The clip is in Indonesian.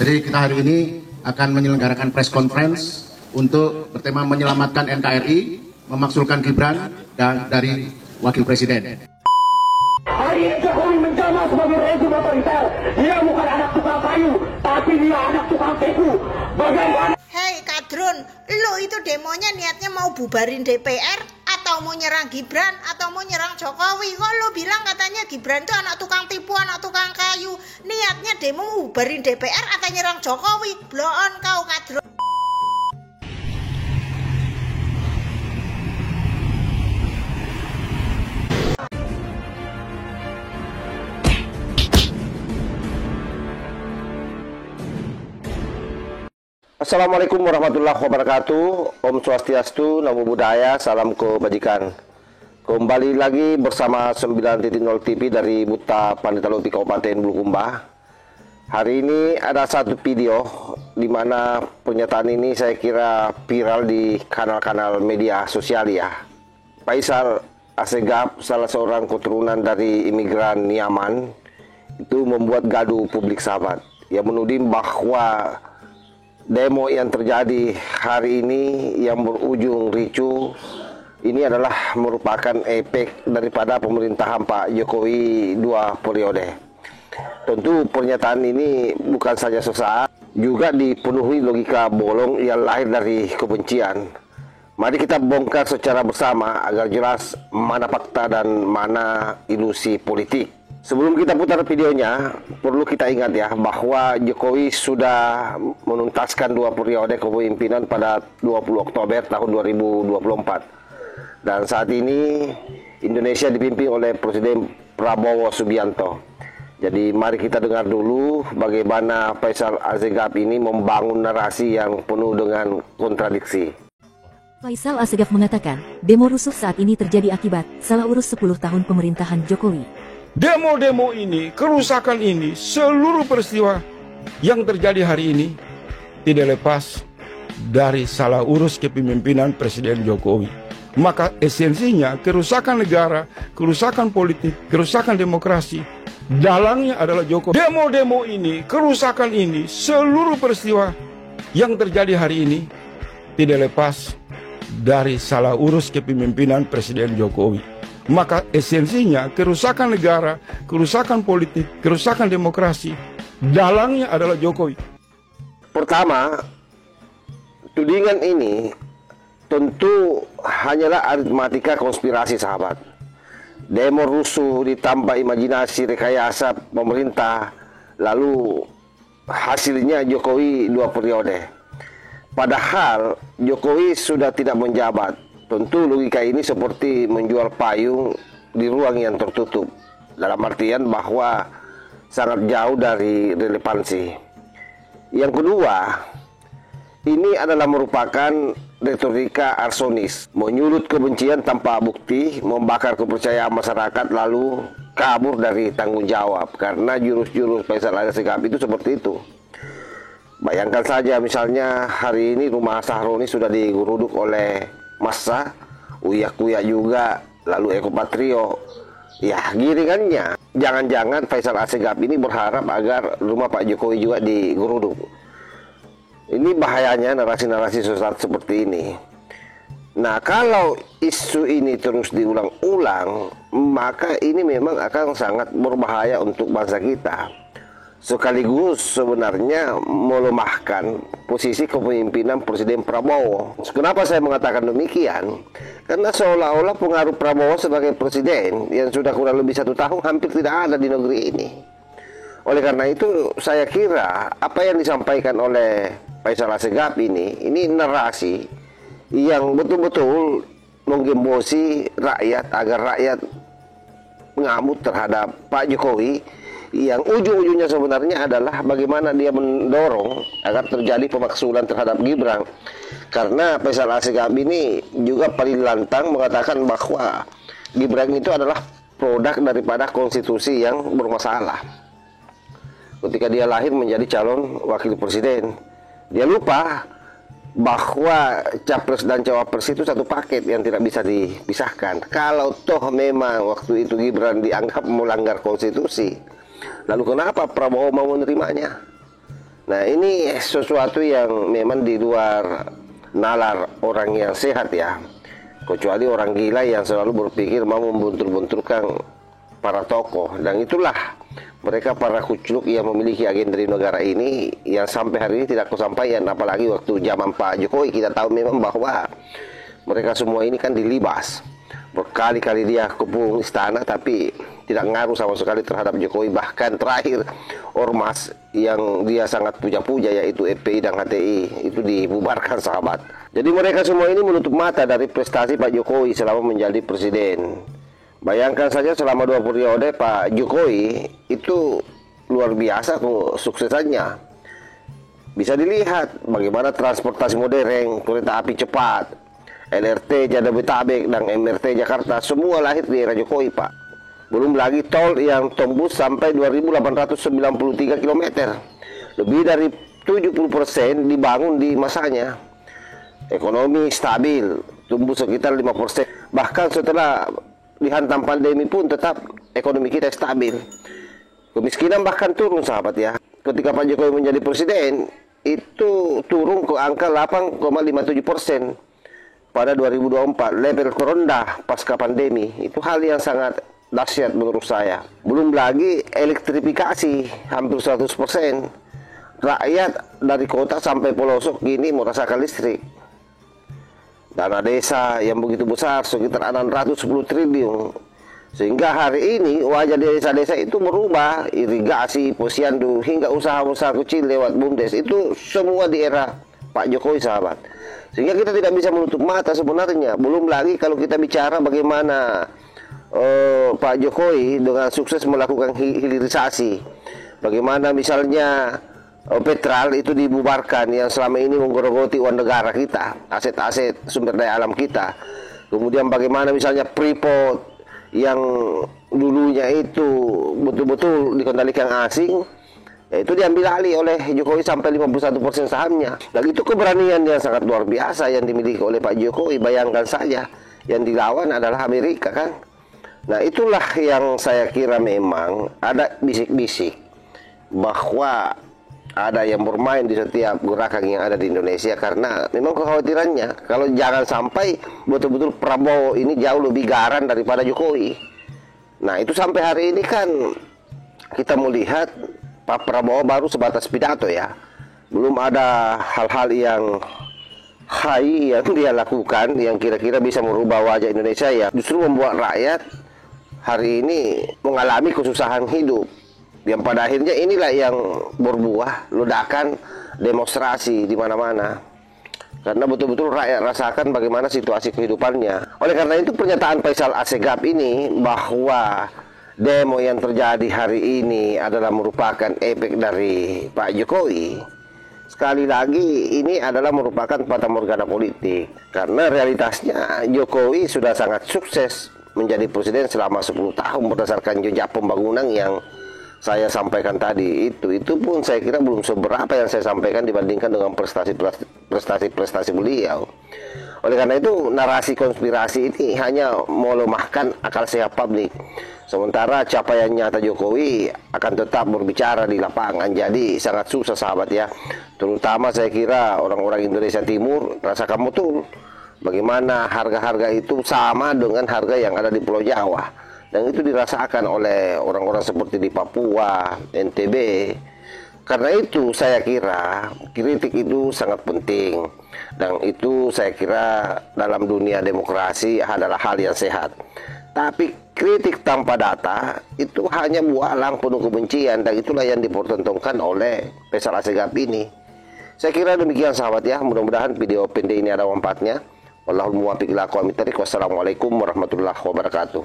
Jadi kita hari ini akan menyelenggarakan press conference untuk bertema menyelamatkan NKRI, memaksulkan Gibran dan dari Wakil Presiden. Hari ini Jokowi menjamak sebagai rezim otoriter. Dia bukan anak tukang kayu, tapi dia anak tukang teku. Bagaimana? Hei Kadrun, lo itu demonya niatnya mau bubarin DPR atau mau nyerang Gibran atau mau nyerang Jokowi? Kok lo bilang katanya Gibran itu anak tukang tipu, anak tukang kayu? Niatnya demo mau bubarin DPR atau nyerang Jokowi? Blow on kau Kadrun. Assalamualaikum warahmatullahi wabarakatuh. Om Swastiastu, Namo Buddhaya, salam kebajikan. Kembali lagi bersama 9.0 TV dari Buta Panditaluti Kabupaten Bulukumba. Hari ini ada satu video di mana pernyataan ini saya kira viral di kanal-kanal media sosial ya. Faisal Assegaf, salah seorang keturunan dari imigran Yaman, itu membuat gaduh publik sahabat. Yang menuding bahwa demo yang terjadi hari ini yang berujung ricu ini adalah merupakan efek daripada pemerintahan Pak Jokowi 2 periode. Tentu pernyataan ini bukan saja sesaat, juga dipenuhi logika bolong yang lahir dari kebencian. Mari kita bongkar secara bersama agar jelas mana fakta dan mana ilusi politik. Sebelum kita putar videonya, perlu kita ingat ya bahwa Jokowi sudah menuntaskan 2 periode kepemimpinan pada 20 Oktober tahun 2024. Dan saat ini Indonesia dipimpin oleh Presiden Prabowo Subianto. Jadi mari kita dengar dulu bagaimana Faisal Assegaf ini membangun narasi yang penuh dengan kontradiksi. Faisal Assegaf mengatakan, demo rusuh saat ini terjadi akibat salah urus 10 tahun pemerintahan Jokowi. Demo-demo ini, kerusakan ini, seluruh peristiwa yang terjadi hari ini tidak lepas dari salah urus kepemimpinan Presiden Jokowi. Maka esensinya kerusakan negara, kerusakan politik, kerusakan demokrasi, dalangnya adalah Jokowi. Demo-demo ini, kerusakan ini, seluruh peristiwa yang terjadi hari ini tidak lepas dari salah urus kepemimpinan Presiden Jokowi. Maka esensinya kerusakan negara, kerusakan politik, kerusakan demokrasi, dalangnya adalah Jokowi. Pertama, tudingan ini tentu hanyalah aritmatika konspirasi sahabat. Demo rusuh ditambah imajinasi rekayasa pemerintah, lalu hasilnya Jokowi 2 periode. Padahal Jokowi sudah tidak menjabat. Tentu logika ini seperti menjual payung di ruang yang tertutup, dalam artian bahwa sangat jauh dari relevansi. Yang kedua, ini adalah merupakan retorika arsonis, menyulut kebencian tanpa bukti, membakar kepercayaan masyarakat, lalu kabur dari tanggung jawab. Karena jurus-jurus Faisal Assegaf itu seperti itu. Bayangkan saja misalnya hari ini rumah Sahroni sudah digeruduk oleh massa, Uya-Kuya juga, lalu Eko Patrio. Ya, giringannya jangan-jangan Faisal Assegaf ini berharap agar rumah Pak Jokowi juga digeruduk. Ini bahayanya narasi-narasi sesat seperti ini. Nah, kalau isu ini terus diulang-ulang, maka ini memang akan sangat berbahaya untuk bangsa kita. Sekaligus sebenarnya melemahkan posisi kepemimpinan Presiden Prabowo. Kenapa saya mengatakan demikian? Karena seolah-olah pengaruh Prabowo sebagai presiden yang sudah kurang lebih 1 tahun hampir tidak ada di negeri ini. Oleh karena itu saya kira apa yang disampaikan oleh Faisal Assegaf ini narasi yang betul-betul menggembosi rakyat agar rakyat mengamuk terhadap Pak Jokowi, yang ujung-ujungnya sebenarnya adalah bagaimana dia mendorong agar terjadi pemaksulan terhadap Gibran. Karena Faisal Assegaf ini juga paling lantang mengatakan bahwa Gibran itu adalah produk daripada konstitusi yang bermasalah. Ketika dia lahir menjadi calon wakil presiden, dia lupa bahwa capres dan cawapres itu satu paket yang tidak bisa dipisahkan. Kalau toh memang waktu itu Gibran dianggap melanggar konstitusi, lalu kenapa Prabowo mau menerimanya? Nah, ini sesuatu yang memang di luar nalar orang yang sehat ya. Kecuali orang gila yang selalu berpikir mau membuntur-bunturkan para tokoh. Dan itulah mereka para kucluk yang memiliki agenda di negara ini yang sampai hari ini tidak kesampaian. Apalagi waktu zaman Pak Jokowi kita tahu memang bahwa mereka semua ini kan dilibas. Berkali-kali dia kepung istana tapi tidak ngaruh sama sekali terhadap Jokowi. Bahkan terakhir ormas yang dia sangat puja-puja yaitu FPI dan HTI itu dibubarkan sahabat. Jadi mereka semua ini menutup mata dari prestasi Pak Jokowi selama menjadi presiden. Bayangkan saja selama 2 periode Pak Jokowi itu luar biasa suksesannya. Bisa dilihat bagaimana transportasi modern, kereta api cepat, LRT Jabodetabek dan MRT Jakarta semua lahir di era Jokowi, Pak. Belum lagi tol yang tembus sampai 2.893 km. Lebih dari 70% dibangun di masanya. Ekonomi stabil, tumbuh sekitar 5%. Bahkan setelah dihantam pandemi pun tetap ekonomi kita stabil. Kemiskinan bahkan turun sahabat ya. Ketika Pak Jokowi menjadi presiden, itu turun ke angka 8,57%. Pada 2024, level terendah pasca pandemi. Itu hal yang sangat dahsyat menurut saya. Belum lagi elektrifikasi hampir 100%. Rakyat dari kota sampai pelosok kini merasakan listrik. Dana desa yang begitu besar sekitar 610 triliun. Sehingga hari ini wajah desa-desa itu berubah. Irigasi, posyandu, hingga usaha-usaha kecil lewat BUMDes. Itu semua di era Pak Jokowi sahabat. Sehingga kita tidak bisa menutup mata sebenarnya. Belum lagi kalau kita bicara bagaimana Pak Jokowi dengan sukses melakukan hilirisasi. Bagaimana misalnya Petral itu dibubarkan yang selama ini menggerogoti uang negara kita, aset-aset sumber daya alam kita. Kemudian bagaimana misalnya Freeport yang dulunya itu betul-betul dikendalikan asing, itu diambil alih oleh Jokowi sampai 51% sahamnya. Dan itu keberanian yang sangat luar biasa yang dimiliki oleh Pak Jokowi. Bayangkan saja, yang dilawan adalah Amerika kan. Nah itulah yang saya kira memang ada bisik-bisik bahwa ada yang bermain di setiap gerakan yang ada di Indonesia. Karena memang kekhawatirannya kalau jangan sampai betul-betul Prabowo ini jauh lebih garan daripada Jokowi. Nah itu sampai hari ini kan kita melihat Pak Prabowo baru sebatas pidato ya. Belum ada hal-hal yang high yang dia lakukan yang kira-kira bisa merubah wajah Indonesia ya. Justru membuat rakyat hari ini mengalami kesusahan hidup. Yang pada akhirnya inilah yang berbuah ledakan demonstrasi di mana-mana. Karena betul-betul rakyat rasakan bagaimana situasi kehidupannya. Oleh karena itu pernyataan Faisal Assegaf ini bahwa demo yang terjadi hari ini adalah merupakan efek dari Pak Jokowi. Sekali lagi ini adalah merupakan fatamorgana politik. Karena realitasnya Jokowi sudah sangat sukses menjadi presiden selama 10 tahun berdasarkan jejak pembangunan yang saya sampaikan tadi. Itu pun saya kira belum seberapa yang saya sampaikan dibandingkan dengan prestasi beliau. Oleh karena itu narasi konspirasi ini hanya melemahkan akal sehat publik. Sementara capaian nyata Jokowi akan tetap berbicara di lapangan. Jadi sangat susah sahabat ya. Terutama saya kira orang-orang Indonesia Timur rasakan betul bagaimana harga-harga itu sama dengan harga yang ada di Pulau Jawa. Dan itu dirasakan oleh orang-orang seperti di Papua, NTB. Karena itu saya kira kritik itu sangat penting. Dan itu saya kira dalam dunia demokrasi adalah hal yang sehat. Tapi kritik tanpa data itu hanya bualang penuh kebencian. Dan itulah yang dipertontonkan oleh Faisal Assegaf ini. Saya kira demikian sahabat ya. Mudah-mudahan video pendek ini ada manfaatnya. Wallahul muwaffiq ila aqwamit thoriq. Wassalamualaikum warahmatullahi wabarakatuh.